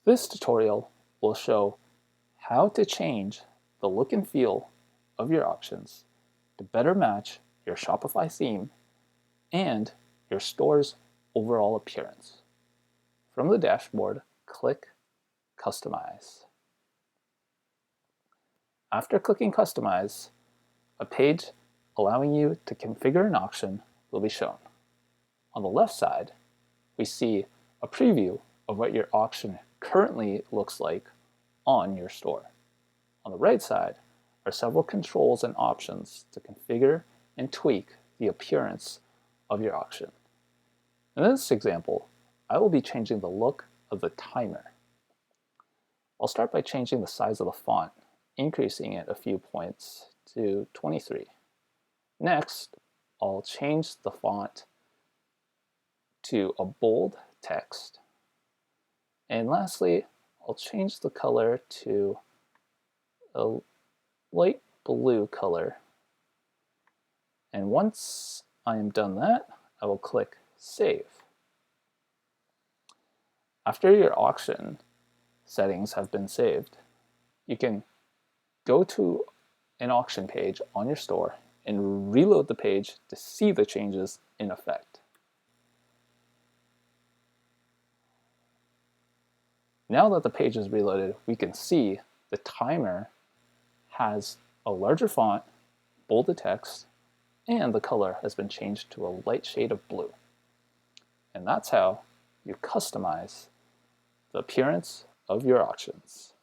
This tutorial will show how to change the look and feel of your auctions to better match your Shopify theme and your store's overall appearance. From the dashboard, click Customize. After clicking Customize, a page allowing you to configure an auction will be shown. On the left side, we see a preview of what your auction currently looks like on your store. On the right side are several controls and options to configure and tweak the appearance of your auction. In this example, I will be changing the look of the timer. I'll start by changing the size of the font, increasing it a few points to 23. Next, I'll change the font to a bold text. And lastly, I'll change the color to a light blue color. And once I am done that, I will click Save. After your auction settings have been saved, you can go to an auction page on your store and reload the page to see the changes in effect. Now that the page is reloaded, we can see the timer has a larger font, bolded text, and the color has been changed to a light shade of blue. And that's how you customize the appearance of your auctions.